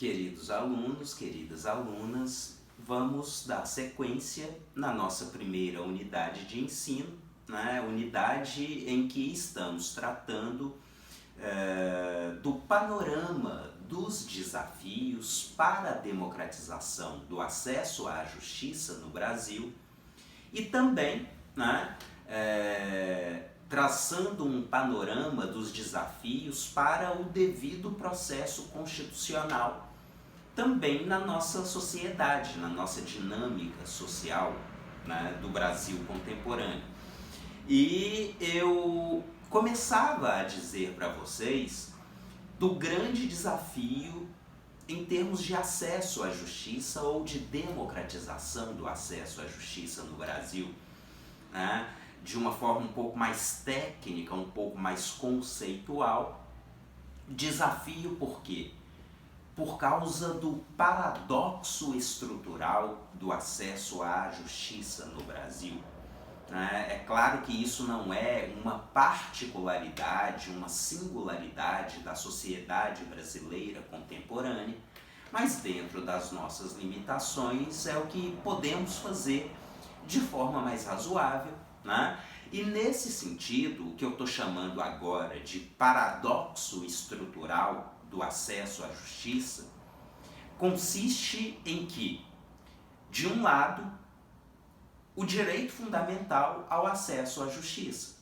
Queridos alunos, queridas alunas, vamos dar sequência na nossa primeira unidade de ensino, né? Unidade em que estamos tratando do panorama dos desafios para a democratização do acesso à justiça no Brasil e também, né, traçando um panorama dos desafios para o devido processo constitucional também na nossa sociedade, na nossa dinâmica social, né, do Brasil contemporâneo. E eu começava a dizer para vocês do grande desafio em termos de acesso à justiça ou de democratização do acesso à justiça no Brasil, né, de uma forma um pouco mais técnica, um pouco mais conceitual. Desafio por quê? Por causa do paradoxo estrutural do acesso à justiça no Brasil. É claro que isso não é uma particularidade, uma singularidade da sociedade brasileira contemporânea, mas dentro das nossas limitações é o que podemos fazer de forma mais razoável, né? E nesse sentido, o que eu estou chamando agora de paradoxo estrutural do acesso à justiça consiste em que, de um lado, o direito fundamental ao acesso à justiça,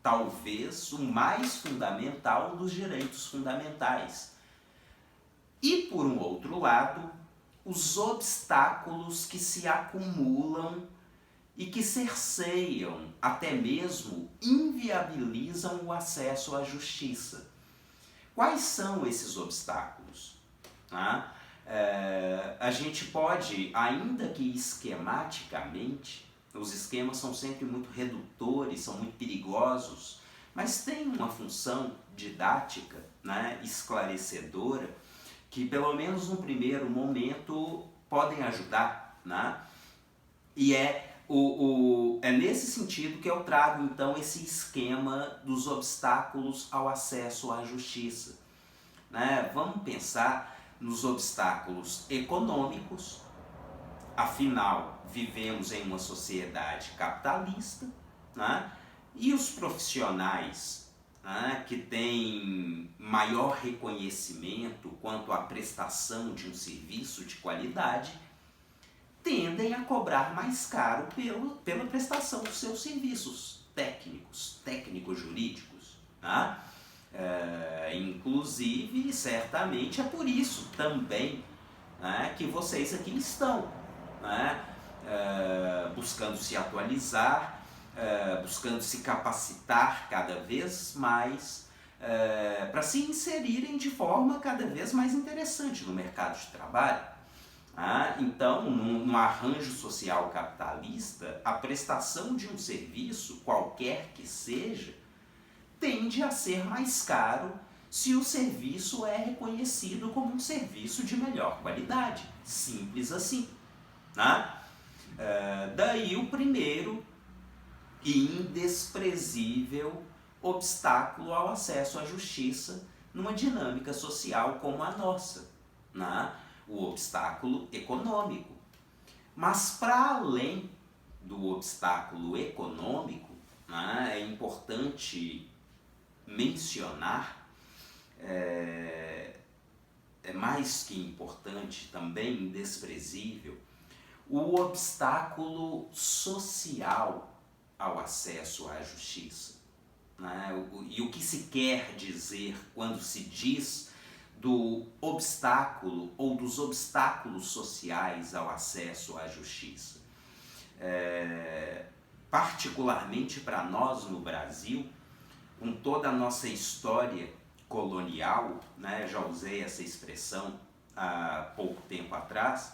talvez o mais fundamental dos direitos fundamentais, e por um outro lado, os obstáculos que se acumulam e que cerceiam, até mesmo inviabilizam o acesso à justiça. Quais são esses obstáculos? A gente pode, ainda que esquematicamente, os esquemas são sempre muito redutores, são muito perigosos, mas tem uma função didática, né, esclarecedora, que pelo menos no primeiro momento podem ajudar, né? E é nesse sentido que eu trago então esse esquema dos obstáculos ao acesso à justiça, né? Vamos pensar nos obstáculos econômicos, afinal vivemos em uma sociedade capitalista, né? E os profissionais, né, que têm maior reconhecimento quanto à prestação de um serviço de qualidade, tendem a cobrar mais caro pela prestação dos seus serviços técnicos, técnico-jurídicos, né? Inclusive, certamente é por isso também, né, que vocês aqui estão, né, buscando se atualizar, buscando se capacitar cada vez mais para se inserirem de forma cada vez mais interessante no mercado de trabalho. Então, num arranjo social capitalista, a prestação de um serviço, qualquer que seja, tende a ser mais caro se o serviço é reconhecido como um serviço de melhor qualidade. Simples assim, né? Daí o primeiro e indesprezível obstáculo ao acesso à justiça numa dinâmica social como a nossa, né? O obstáculo econômico. Mas para além do obstáculo econômico, né, é importante mencionar, é mais que importante, também indesprezível, o obstáculo social ao acesso à justiça, né? E o que se quer dizer quando se diz do obstáculo ou dos obstáculos sociais ao acesso à justiça. Particularmente para nós no Brasil, com toda a nossa história colonial, né, já usei essa expressão há pouco tempo atrás,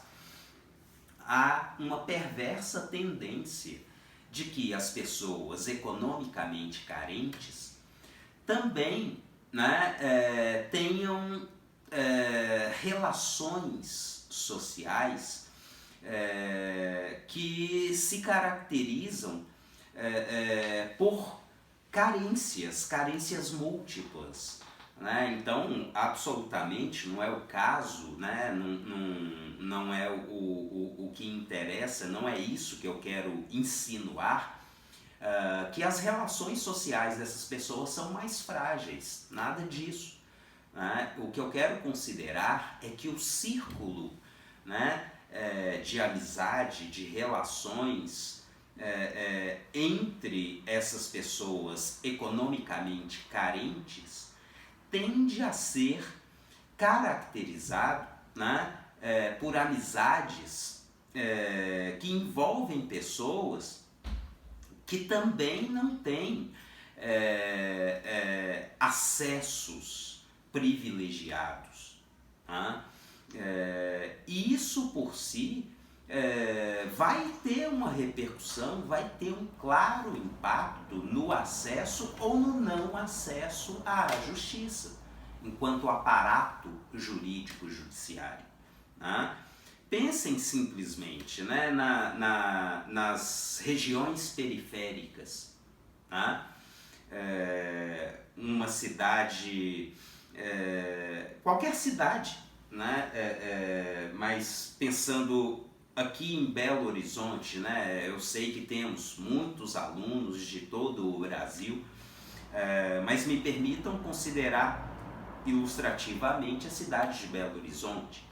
há uma perversa tendência de que as pessoas economicamente carentes também, né, tenham relações sociais que se caracterizam por carências múltiplas, né? Então, absolutamente não é o caso, né? Não é o que interessa, não é isso que eu quero insinuar, que as relações sociais dessas pessoas são mais frágeis, nada disso. Né? O que eu quero considerar é que o círculo, né, de amizade, de relações entre essas pessoas economicamente carentes tende a ser caracterizado, né, por amizades que envolvem pessoas que também não têm acessos privilegiados. Tá? E isso por si vai ter uma repercussão, vai ter um claro impacto no acesso ou no não acesso à justiça, enquanto aparato jurídico judiciário. Né? Pensem simplesmente, né, nas regiões periféricas. Né? Uma cidade, qualquer cidade, né? Mas pensando aqui em Belo Horizonte, né, eu sei que temos muitos alunos de todo o Brasil, mas me permitam considerar ilustrativamente a cidade de Belo Horizonte.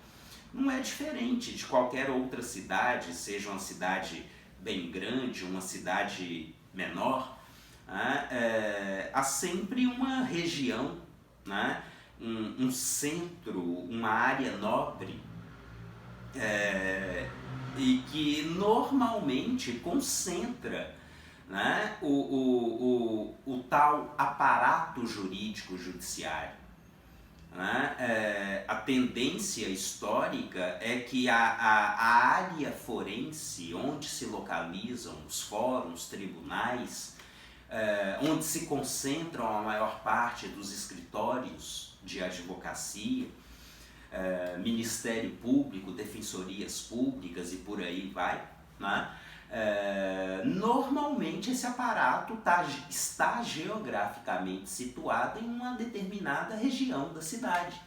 Não é diferente de qualquer outra cidade, seja uma cidade bem grande, uma cidade menor. Há sempre uma região, né, um centro, uma área nobre, e que normalmente concentra, né, o tal aparato jurídico judiciário. Né? A tendência histórica é que a área forense, onde se localizam os fóruns, tribunais, onde se concentram a maior parte dos escritórios de advocacia, Ministério Público, defensorias públicas e por aí vai, né? Normalmente esse aparato está geograficamente situado em uma determinada região da cidade.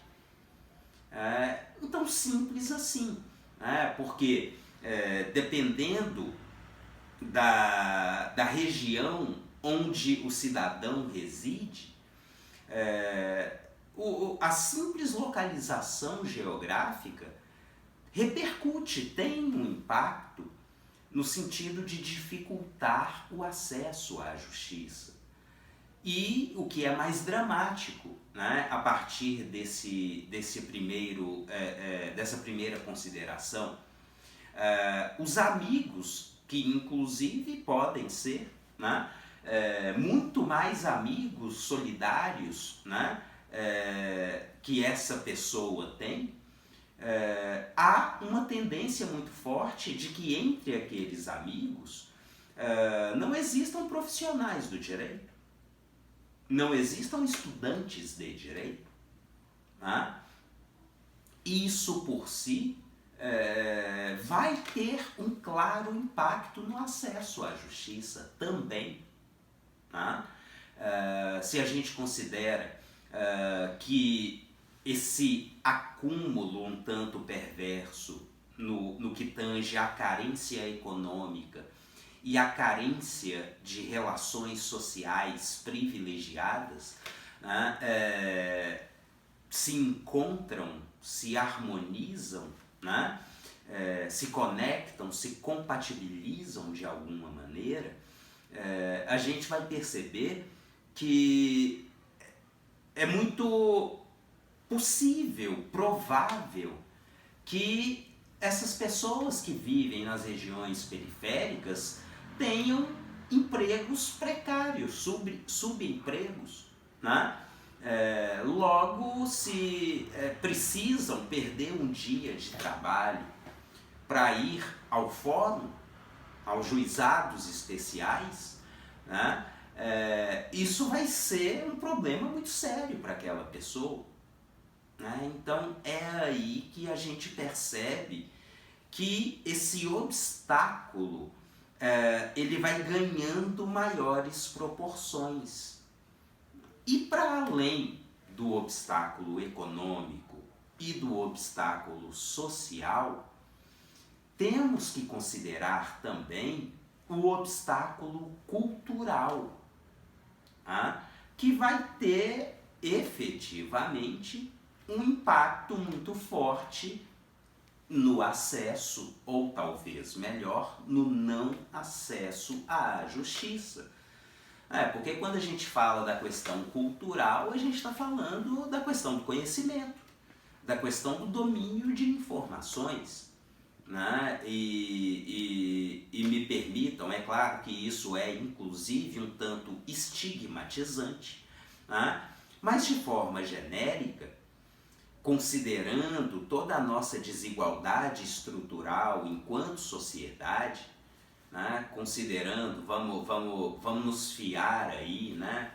Então simples assim, né? Porque dependendo da região onde o cidadão reside, a simples localização geográfica repercute, tem um impacto no sentido de dificultar o acesso à justiça. E o que é mais dramático, né, a partir dessa primeira consideração, os amigos, que inclusive podem ser, né, muito mais amigos solidários, né, que essa pessoa tem, há uma tendência muito forte de que entre aqueles amigos não existam profissionais do direito, não existam estudantes de direito. Né? Isso por si vai ter um claro impacto no acesso à justiça também. Né? Se a gente considera que esse acúmulo um tanto perverso no que tange à carência econômica e à carência de relações sociais privilegiadas, né, se encontram, se harmonizam, né, se conectam, se compatibilizam de alguma maneira, a gente vai perceber que é muito possível, provável, que essas pessoas que vivem nas regiões periféricas tenham empregos precários, subempregos. Né? Logo, se precisam perder um dia de trabalho para ir ao fórum, aos juizados especiais, né? Isso vai ser um problema muito sério para aquela pessoa. Né? Então é aí que a gente percebe que esse obstáculo ele vai ganhando maiores proporções. E para além do obstáculo econômico e do obstáculo social, temos que considerar também o obstáculo cultural, que vai ter efetivamente um impacto muito forte no acesso, ou talvez melhor, no não acesso à justiça. Porque quando a gente fala da questão cultural, a gente está falando da questão do conhecimento, da questão do domínio de informações. Né? E me permitam, é claro que isso é inclusive um tanto estigmatizante, né? Mas de forma genérica, considerando toda a nossa desigualdade estrutural enquanto sociedade, né? Considerando, vamos nos fiar aí, né?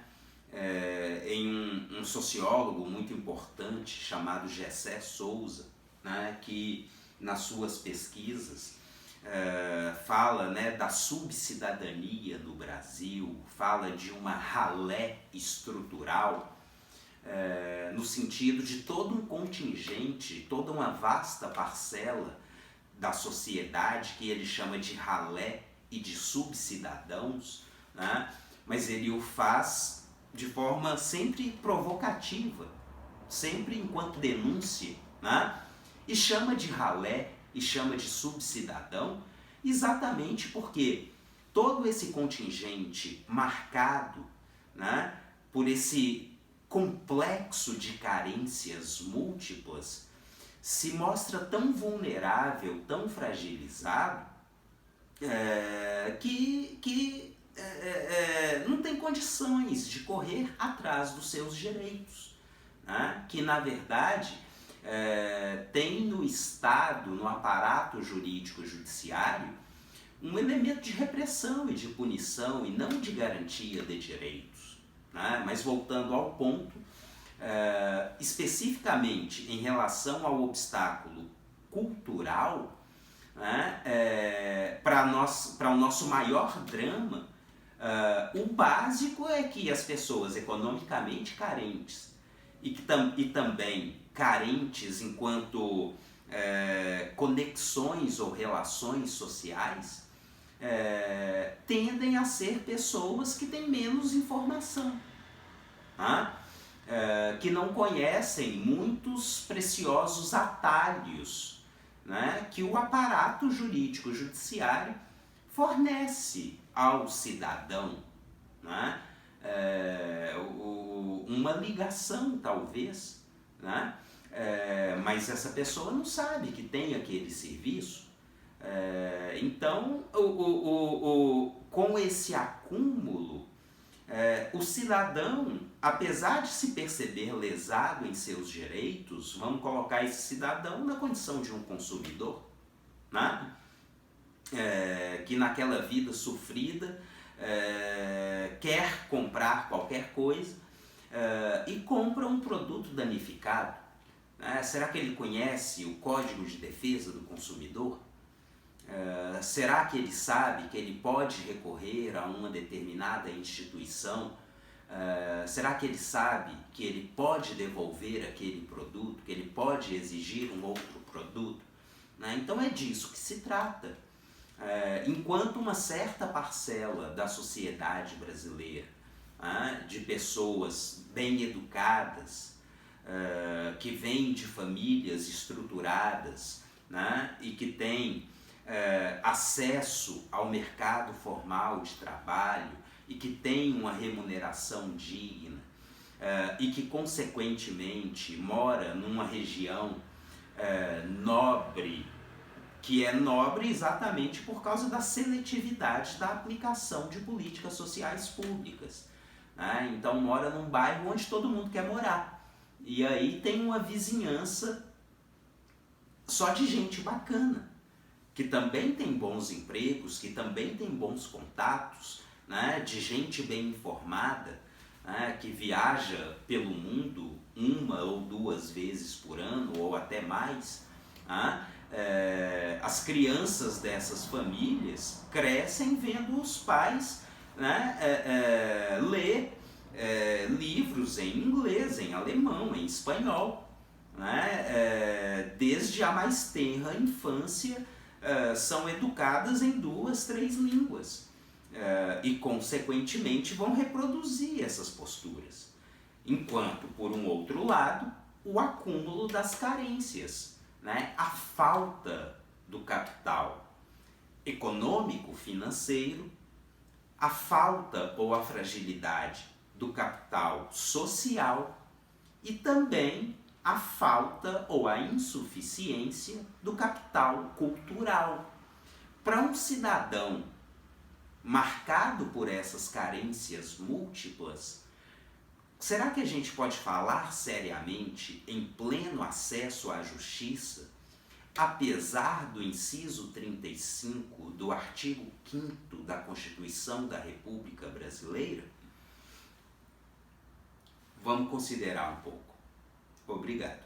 Em um sociólogo muito importante chamado Gessé Souza, né? Que nas suas pesquisas fala, né, da subcidadania no Brasil, fala de uma ralé estrutural, no sentido de todo um contingente, toda uma vasta parcela da sociedade que ele chama de ralé e de subcidadãos, né? Mas ele o faz de forma sempre provocativa, sempre enquanto denúncia, né? E chama de ralé e chama de subcidadão exatamente porque todo esse contingente marcado, né, por esse complexo de carências múltiplas se mostra tão vulnerável, tão fragilizado, que não tem condições de correr atrás dos seus direitos, né? Que na verdade tem no Estado, no aparato jurídico judiciário, um elemento de repressão e de punição e não de garantia de direitos, né? Mas voltando ao ponto, especificamente em relação ao obstáculo cultural, né? Para o nosso maior drama, o básico é que as pessoas economicamente carentes e também carentes enquanto conexões ou relações sociais, tendem a ser pessoas que têm menos informação, que não conhecem muitos preciosos atalhos, né, que o aparato jurídico judiciário fornece ao cidadão, né? Uma ligação talvez, né? Mas essa pessoa não sabe que tem aquele serviço. Então, com esse acúmulo, o cidadão, apesar de se perceber lesado em seus direitos, vamos colocar esse cidadão na condição de um consumidor, né? Que naquela vida sofrida quer comprar qualquer coisa e compra um produto danificado. Será que ele conhece o Código de Defesa do Consumidor? Será que ele sabe que ele pode recorrer a uma determinada instituição? Será que ele sabe que ele pode devolver aquele produto, que ele pode exigir um outro produto? Então é disso que se trata. Enquanto uma certa parcela da sociedade brasileira, de pessoas bem educadas, que vêm de famílias estruturadas, né, e que têm acesso ao mercado formal de trabalho e que têm uma remuneração digna e que consequentemente mora numa região nobre, que é nobre exatamente por causa da seletividade da aplicação de políticas sociais públicas, né? Então mora num bairro onde todo mundo quer morar. E aí tem uma vizinhança só de gente bacana, que também tem bons empregos, que também tem bons contatos, né? De gente bem informada, né? Que viaja pelo mundo uma ou duas vezes por ano, ou até mais, né? As crianças dessas famílias crescem vendo os pais, né, ler livros em inglês, em alemão, em espanhol, né? Desde a mais tenra infância são educadas em 2, 3 línguas e consequentemente vão reproduzir essas posturas. Enquanto, por um outro lado, o acúmulo das carências, né? A falta do capital econômico, financeiro, a falta ou a fragilidade do capital social e também a falta ou a insuficiência do capital cultural. Para um cidadão marcado por essas carências múltiplas, será que a gente pode falar seriamente em pleno acesso à justiça, apesar do inciso 35 do artigo 5º da Constituição da República Brasileira? Vamos considerar um pouco. Obrigado.